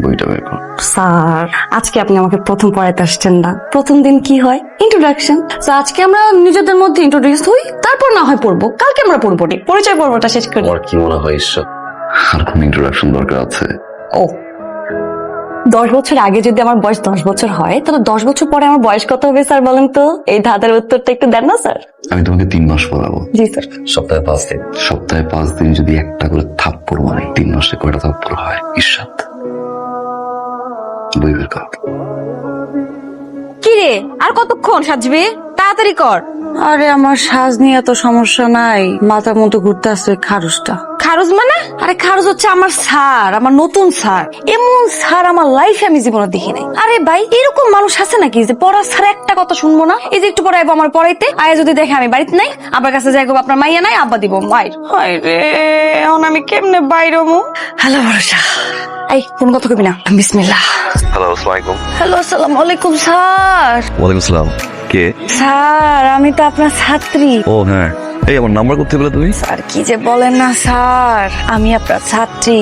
বইটা বের কর। স্যার আজকে আপনি আমাকে প্রথম পড়াইতে আসছেন না। প্রথম দিন কি হয়? ইন্ট্রোডাকশন। তো আজকে আমরা নিজেদের মধ্যে ইন্ট্রোডিউস হই, তারপর না হয় পড়বো। কালকে আমরা পড়বো নি, পরিচয় পর্বটা শেষ করি। তোমার কি মনে হয় ঈশ্বর আর কোন ইন্ট্রোডাকশন দরকার আছে? ও 10 বছর আগে যদি আমার বয়স 10 বছর হয়, তাহলে 10 বছর পরে আমার বয়স কত হবে স্যার বলেন তো? এই ধাঁধার উত্তরটা একটু দেন না স্যার। আমি তোমাকে 3 মাস পড়াবো। জি স্যার। সপ্তাহে 5 দিন। সপ্তাহে 5 দিন যদি একটা করে থাপ্পড় মারি, 3 মাসে কয়টা থাপ্পড় হয়? ঈশ্বর, বই বের কর। কি রে, আর কতক্ষণ সাজবি? তাড়াতাড়ি কর। আরে আমার সাজ নিয়ে এত সমস্যা নাই, মাথার মতো ঘুরতে আসছে খারুসটা। খারুজ মানে? আরে খারুজ হচ্ছে আমার স্যার, আমার নতুন স্যার। এমন স্যার আমার লাইফে আমি জীবনে দেখি নাই। আরে ভাই, এরকম মানুষ আছে নাকি যে পড়ার স্যার একটা কথা শুনবো না? এই যে একটু পরে আইবো আমার পড়াইতে, আয়া যদি দেখে আমি বাড়িতে নাই, আবার কাছে যাই গো আপনার মাইয়া নাই, আব্বা দিব মাইর। হায় রে, এখন আমি কেমনে বাইরে মু? হ্যালো ভরসা। এই কোন কথা কবি না, বিসমিল্লাহ। হ্যালো, আসসালামু আলাইকুম। হ্যালো, আসসালামু আলাইকুম স্যার। ওয়ালাইকুম আসসালাম। কে? স্যার আমি তো আপনার ছাত্রী। ও হ্যাঁ, এই আমার নাম্বার করতে বলে তুমি? স্যার কি যে বলেন না স্যার, আমি আপনার ছাত্রী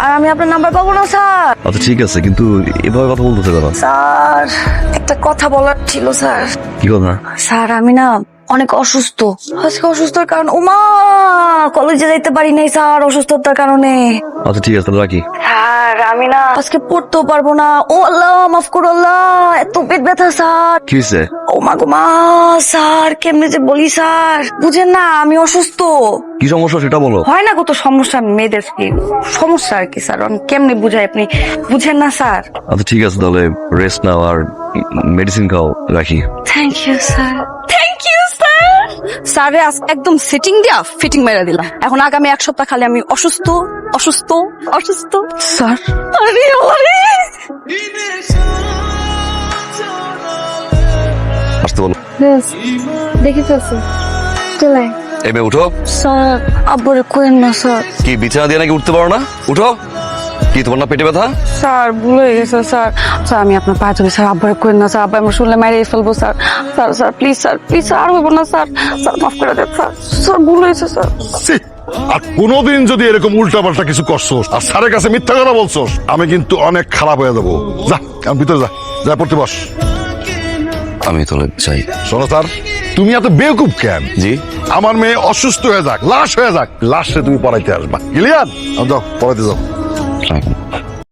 আর আমি আপনার নাম্বার পাবো না স্যার। আচ্ছা ঠিক আছে, কিন্তু এভাবে কথা বলতেছে কেন? স্যার একটা কথা বলার ছিল স্যার। কি কথা? স্যার আমি না অনেক অসুস্থ। আজকে অসুস্থতার কারণে ওমা কলেজে যাইতে পারি নাই স্যার, অসুস্থতার কারণে। আচ্ছা ঠিক আছে, তাহলে রাখি। স্যার আমি না আজকে পড়তেও পারবো না। ও আল্লাহ মাফ করো আল্লাহ, এত পেট ব্যথা স্যার। কি হয়েছে? ও মা গো মা, স্যার কেমনে যে বলি স্যার, বুঝেন না আমি অসুস্থ। কি সমস্যা সেটা বলো। হয় না কত সমস্যা মেয়েদের, কি সমস্যা আর কি স্যার, আমি কেমনে বুঝাই, আপনি বুঝেন না স্যার। আচ্ছা ঠিক আছে, তাহলে রেস্ট নাও আর মেডিসিন খাও, রাখি। Thank you sir, thank you sir. স্যারে একদম সিটিং দিয়া ফিটিং মেরে দিলাম। এখন আগামী 1 সপ্তাহ খালি আমি অসুস্থ অসুস্থ অসুস্থ স্যার। আরে আরে আসতে বলো। দেখি ফেলছি, চলে আয়। এবে উঠো। স্যার আব্বুরে কোয়েন না স্যার। কি বিছানা দিয়ে নাকি উঠতে পারো না? উঠো। কি তোমার না পেটে ব্যথা? স্যার ভুল হয়ে গেছে স্যার। স্যার আমি আপনার পায়ে ধরি স্যার, আব্বারে কোয়েন না স্যার, আব্বা আমরা শুনলে মাইরে ফেলবো sir. Sir sir please sir, please sir, আর হইব না স্যার। স্যার মাফ করে দেন স্যার, স্যার ভুল হয়েছে স্যার। ছি! আর কোনোদিন যদি এরকম উল্টাপাল্টা কিছু করছোস আর স্যারের কাছে মিথ্যা কথা বলছোস, আমি কিন্তু অনেক খারাপ হয়ে যাবো। যা আমি ভিতরে যা, যা পড়তে বস। আমি তাহলে যাই। শোনো স্যার, তুমি এত বেকুব কেন? জি। আমার মেয়ে অসুস্থ হয়ে যাক, লাশ হয়ে যাক, লাশে তুমি পড়াইতে আসবা, ক্লিয়ার? যাও পড়াইতে যাও। রাখুন।